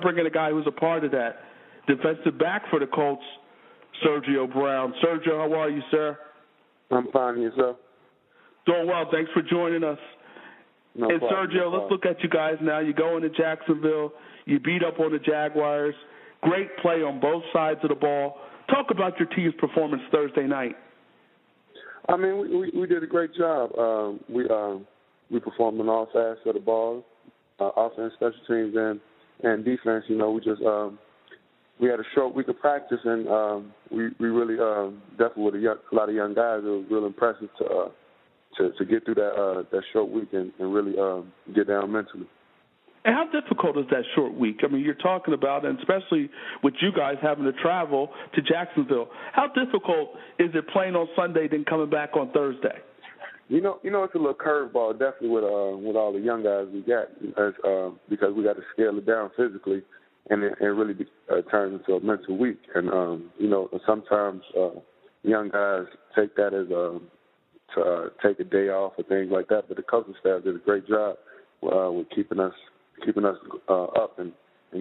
bring in a guy who's a part of that. Defensive back for the Colts, Sergio Brown. Sergio, how are you, sir? I'm fine, yourself? Doing well. Thanks for joining us. No and problem, Sergio, let's look at you guys now. You go into Jacksonville. You beat up on the Jaguars. Great play on both sides of the ball. Talk about your team's performance Thursday night. I mean, we did a great job. We performed on all facets of the ball, offense, special teams, and defense. You know, we had a short week of practice, and we really definitely with a lot of young guys. It was real impressive to get through that short week and really get down mentally. And how difficult is that short week? I mean, you're talking about, and especially with you guys having to travel to Jacksonville, how difficult is it playing on Sunday then coming back on Thursday? You know, it's a little curveball, definitely with all the young guys we got, because we got to scale it down physically, and it really turns into a mental week. And you know, sometimes young guys take that as to take a day off or things like that. But the coaching staff did a great job with keeping us up and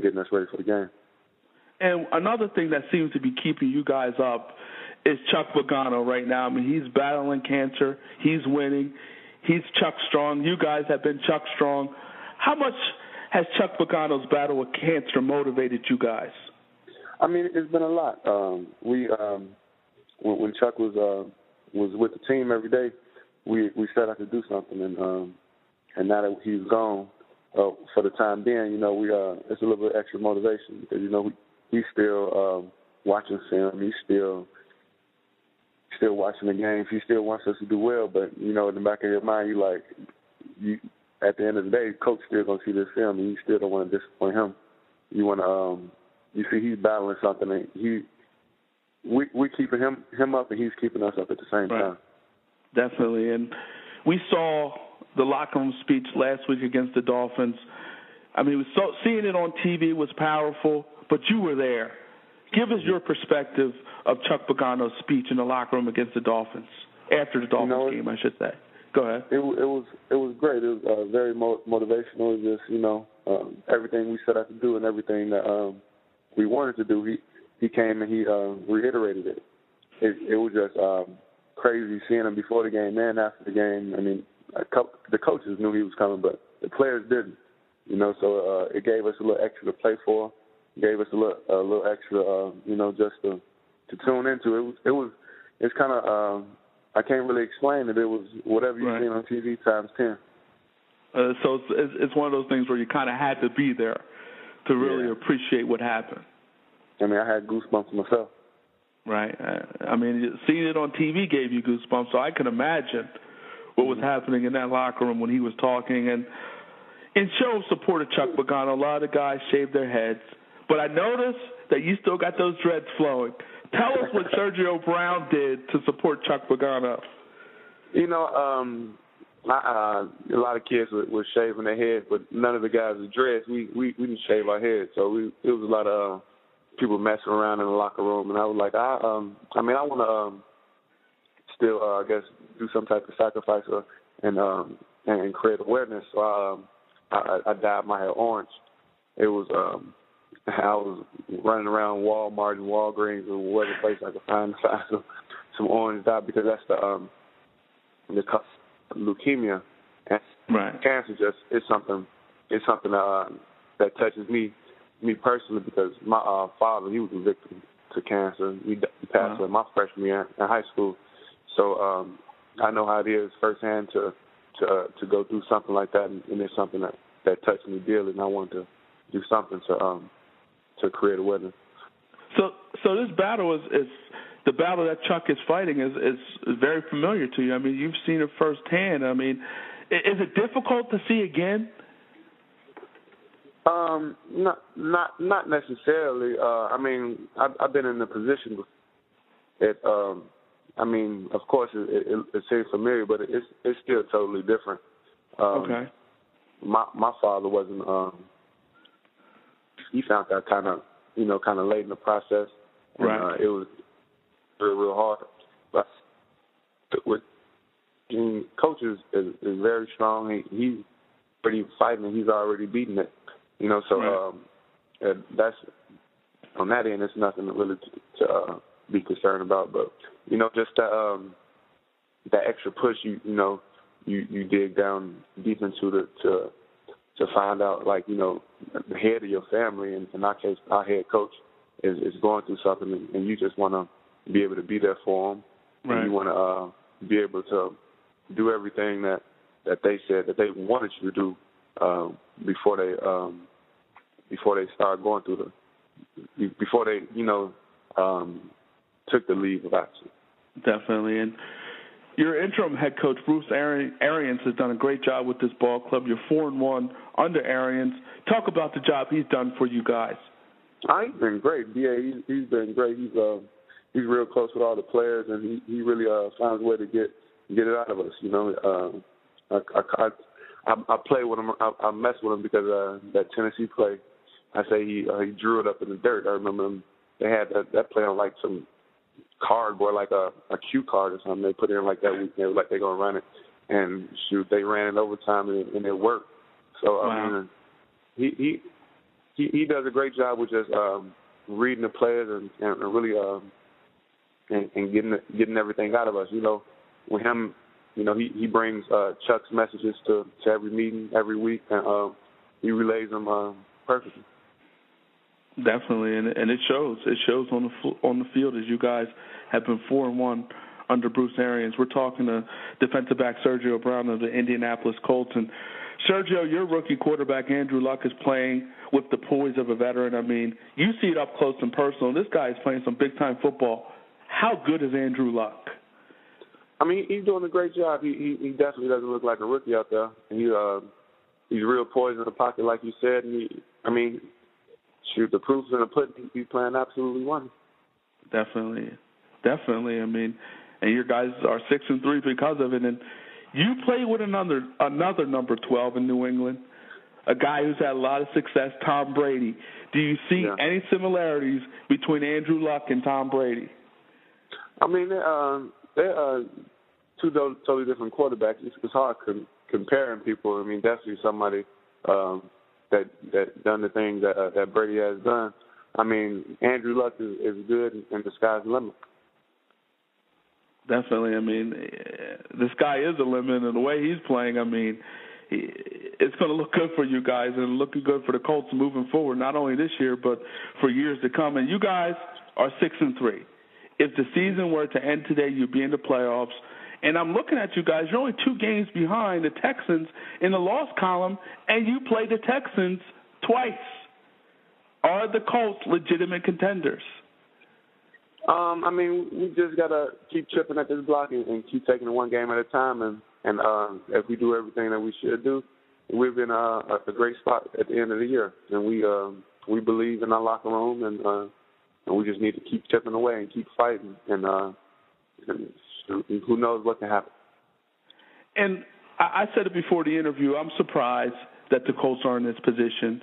getting us ready for the game. And another thing that seems to be keeping you guys up is Chuck Pagano right now. I mean, he's battling cancer. He's winning. He's Chuck Strong. You guys have been Chuck Strong. How much has Chuck Pagano's battle with cancer motivated you guys? I mean, it's been a lot. When Chuck was with the team every day, we set out to do something, and now that he's gone, for the time being, you know, it's a little bit extra motivation because, you know, he's still watching film. He's still watching the games. He still wants us to do well, but, you know, in the back of your mind, at the end of the day, coach still going to see this film, and you still don't want to disappoint him. You want to, you see he's battling something, and we're keeping him up, and he's keeping us up at the same time. Definitely, and we saw the locker room speech last week against the Dolphins. I mean, seeing it on TV was powerful, but you were there. Give us your perspective of Chuck Pagano's speech in the locker room against the Dolphins, after the Dolphins game, I should say. Go ahead. It was great. It was very motivational. It was just, you know, everything we set out to do and everything that we wanted to do, he came and he reiterated it. It was just crazy seeing him before the game and after the game. I mean, the coaches knew he was coming, but the players didn't. You know, so it gave us a little extra to play for. It gave us a little extra, you know, just to tune into. It's kind of I can't really explain it. It was whatever you've seen on TV times 10. So it's one of those things where you kind of had to be there to really appreciate what happened. I mean, I had goosebumps myself. Right. I mean, seeing it on TV gave you goosebumps, so I can imagine what was happening in that locker room when he was talking. And in show of support of Chuck Pagano, a lot of guys shaved their heads. But I noticed that you still got those dreads flowing. Tell us what Sergio Brown did to support Chuck Pagano. You know, a lot of kids were shaving their heads, but none of the guys with dreads. We didn't shave our heads, so it was a lot of people messing around in the locker room, and I was like, I want to still, I guess, do some type of sacrifice and create awareness. So I dyed my hair orange. It was I was running around Walmart and Walgreens or whatever place I could find some orange dye because that's the leukemia and cancer. Just it's something that touches me personally because my father, he was a victim to cancer. He passed away my freshman year in high school. So I know how it is firsthand to go through something like that, and it's something that touched me dearly, and I wanted to do something to create awareness. So this battle is the battle that Chuck is fighting is very familiar to you. I mean, you've seen it firsthand. I mean, is it difficult to see again? Not necessarily. I mean, I've been in the position. I mean, of course, it seems familiar, but it's still totally different. Okay. My father wasn't. He found that kind of late in the process. And, it was real hard. But with coach is very strong. He's pretty fighting, and he's already beaten it. You know, so that's on that end. It's nothing really to be concerned about. But just that extra push, you dig down deep into to find out, like, the head of your family, and in our case, our head coach is going through something, and you just want to be able to be there for them. Right. And you want to be able to do everything that they said that they wanted you to do before they started going through before they took the leave of absence. Definitely. And your interim head coach, Bruce Arians, has done a great job with this ball club. You're 4-1 under Arians. Talk about the job he's done for you guys. He's been great. Yeah, he's been great. He's real close with all the players, and he really finds a way to get it out of us. I play with him. I mess with him because that Tennessee play, I say he drew it up in the dirt. I remember them. They had that play on like some cardboard, like a cue card or something. They put it in like that week. They were like they're gonna run it, and shoot, they ran it overtime and it worked. So wow. I mean, he does a great job with just reading the players and really and getting everything out of us. With him, he brings Chuck's messages to every meeting every week, and he relays them perfectly. Definitely, and it shows. It shows on the field, as you guys have been 4-1 under Bruce Arians. We're talking to defensive back Sergio Brown of the Indianapolis Colts. And Sergio, your rookie quarterback Andrew Luck is playing with the poise of a veteran. I mean, you see it up close and personal. This guy is playing some big-time football. How good is Andrew Luck? I mean, he's doing a great job. He definitely doesn't look like a rookie out there. He's real poised in the pocket, like you said. And shoot, the proof's in the pudding. He's playing absolutely wonderful. Definitely. I mean, and your guys are 6-3 because of it. And you play with another number 12 in New England, a guy who's had a lot of success, Tom Brady. Do you see any similarities between Andrew Luck and Tom Brady? I mean, they're two totally different quarterbacks. It's hard comparing people. I mean, definitely somebody that done the things that Brady has done. I mean, Andrew Luck is good, and the sky's the limit. Definitely. I mean, the sky is the limit, and the way he's playing, I mean, it's going to look good for you guys and looking good for the Colts moving forward, not only this year but for years to come. And you guys are 6-3. If the season were to end today, you'd be in the playoffs. And I'm looking at you guys. You're only 2 games behind the Texans in the loss column, and you play the Texans twice. Are the Colts legitimate contenders? I mean, we just got to keep chipping at this block and keep taking it one game at a time. And if we do everything that we should do, we've been a great spot at the end of the year. And we believe in our locker room, and we just need to keep chipping away and keep fighting. And who knows what can happen. And I said it before the interview, I'm surprised that the Colts are in this position.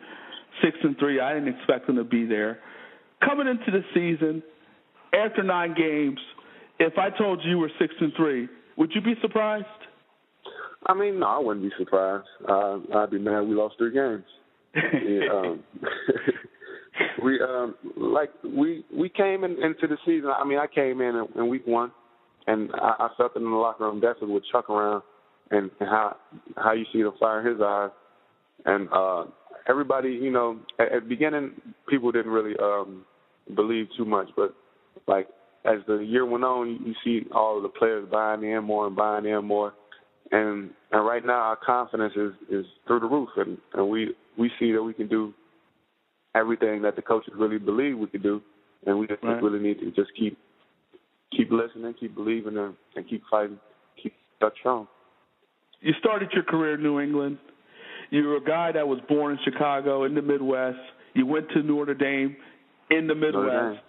6-3, I didn't expect them to be there. Coming into the season, after 9 games, if I told you were 6-3, would you be surprised? I mean, no, I wouldn't be surprised. I'd be mad we lost 3 games. We came into the season. I mean, I came in week 1, and I felt it in the locker room definitely with Chuck around, and how you see the fire in his eyes. And everybody, at the beginning, people didn't really believe too much, but like as the year went on, you see all of the players buying in more, and right now our confidence is through the roof, and we see that we can do everything that the coaches really believe we could do, and we just really need to just keep listening, keep believing, and keep fighting, keep stuck strong. You started your career in New England. You were a guy that was born in Chicago in the Midwest. You went to Notre Dame in the Midwest.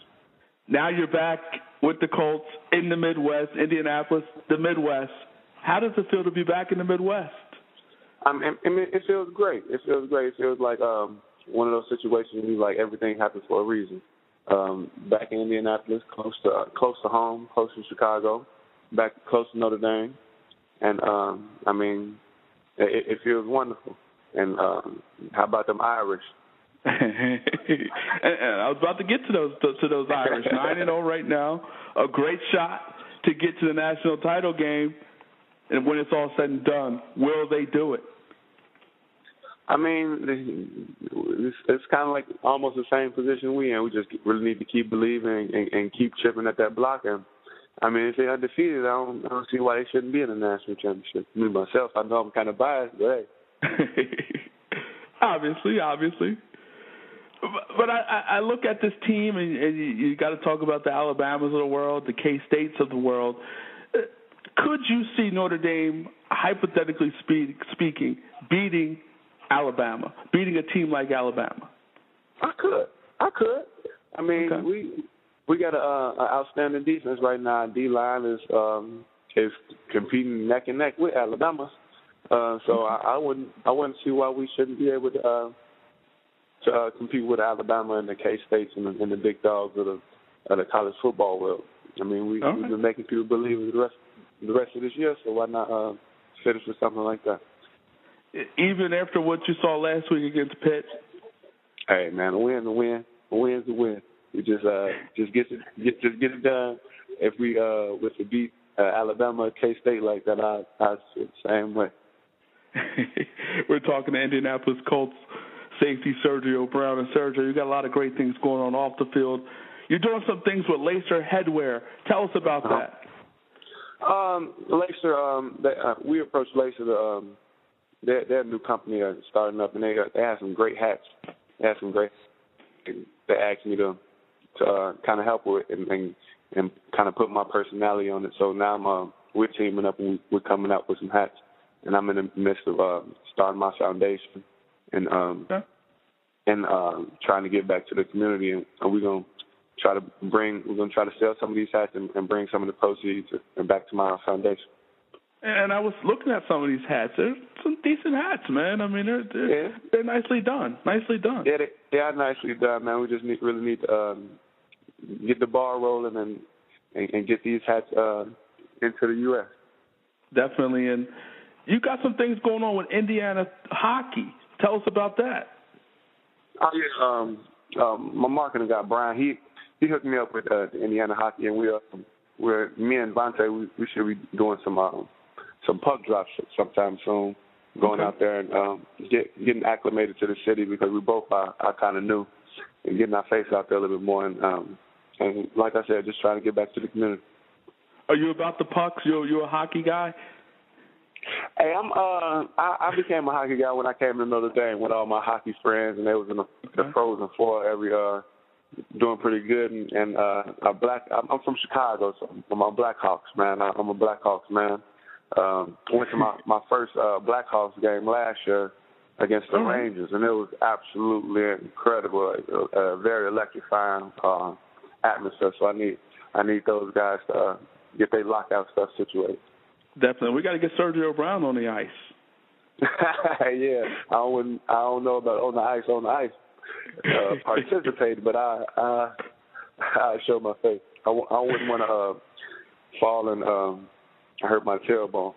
Now you're back with the Colts in the Midwest, Indianapolis, the Midwest. How does it feel to be back in the Midwest? I mean, it feels great. It feels like one of those situations where like everything happens for a reason. Back in Indianapolis, close to home, close to Chicago, back close to Notre Dame, and I mean, it feels wonderful. And how about them Irish? And I was about to get to those Irish. 9-0 right now. A great shot to get to the national title game. And when it's all said and done, will they do it? I mean, it's kind of like almost the same position we in. We just really need to keep believing and keep chipping at that block. And I mean, if they're undefeated, I don't see why they shouldn't be in the national championship. Me myself, I know I'm kind of biased, but hey. Obviously. But I look at this team, and you got to talk about the Alabamas of the world, the K-States of the world. Could you see Notre Dame, hypothetically speaking, beating Alabama, beating a team like Alabama? I could. I mean, okay. we got an outstanding defense right now. Our D-line is competing neck and neck with Alabama. So I wouldn't see why we shouldn't be able to compete with Alabama and the K-States and the big dogs of the college football world. I mean, we've been making people believe the rest of this year, so why not finish with something like that? Even after what you saw last week against Pitt? Hey, man, a win's a win. We just get it done. If we was to beat Alabama, K-State like that, I'd feel the same way. We're talking to Indianapolis Colts safety Sergio Brown. And Sergio, you got a lot of great things going on off the field. You're doing some things with Lacer Headwear. Tell us about that. Lacer, we approached Lacer. They're a new company starting up, and they have some great hats. They asked me to kind of help with it and kind of put my personality on it. So now we're teaming up, and we're coming up with some hats. And I'm in the midst of starting my foundation and trying to give back to the community. And we're gonna try to sell some of these hats and bring some of the proceeds back to my foundation. And I was looking at some of these hats. They're some decent hats, man. I mean, they're nicely done. Yeah, they are nicely done, man. We just really need to get the ball rolling and get these hats into the U.S. Definitely. And you got some things going on with Indiana hockey. Tell us about that. Oh, yeah. My marketing guy, Brian, he hooked me up with Indiana hockey, and me and Vontae, we should be doing some puck drops sometime soon, going out there and getting acclimated to the city because we both are kind of new, and getting our face out there a little bit more. And like I said, just trying to get back to the community. Are you about the pucks? You're a hockey guy? Hey, I became a hockey guy when I came to Notre Dame with all my hockey friends, and they was in the Frozen Four doing pretty good. And I'm from Chicago, so I'm a Blackhawks man. I'm a Blackhawks man. Went to my first Blackhawks game last year against the Rangers, and it was absolutely incredible. A very electrifying atmosphere. So I need those guys to get their lockout stuff situated. Definitely, we got to get Sergio Brown on the ice. Yeah, I don't know about on the ice. Participate, but I show my face. I wouldn't want to fall and hurt my tailbone.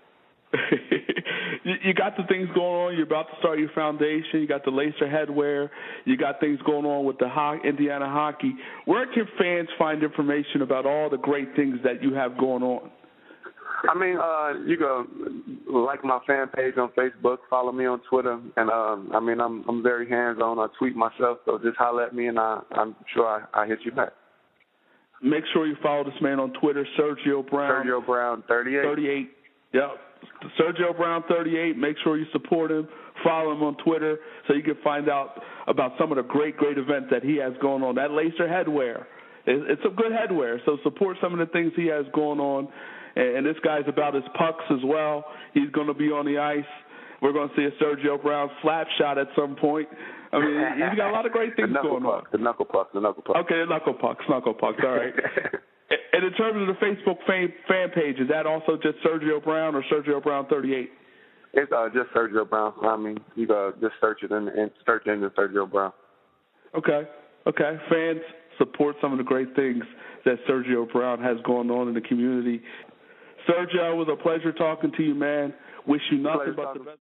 You got the things going on. You're about to start your foundation. You got the Lacer Headwear. You got things going on with the Indiana hockey. Where can fans find information about all the great things that you have going on? I mean, you can like my fan page on Facebook, follow me on Twitter, and I mean, I'm very hands-on. I tweet myself, so just holler at me, and I'm sure I hit you back. Make sure you follow this man on Twitter, Sergio Brown. Sergio Brown 38. 38. Yep. Sergio Brown 38. Make sure you support him. Follow him on Twitter so you can find out about some of the great events that he has going on. That Lacer Headwear, it's a good headwear. So support some of the things he has going on. And this guy's about his pucks as well. He's going to be on the ice. We're going to see a Sergio Brown slap shot at some point. I mean, he's got a lot of great things going on. The knuckle pucks. Okay, the knuckle pucks. All right. And in terms of the Facebook fan page, is that also just Sergio Brown or Sergio Brown 38? It's just Sergio Brown. I mean, you just search it and search into Sergio Brown. Okay. Fans, support some of the great things that Sergio Brown has going on in the community. Sergio, it was a pleasure talking to you, man. Wish you nothing but the best.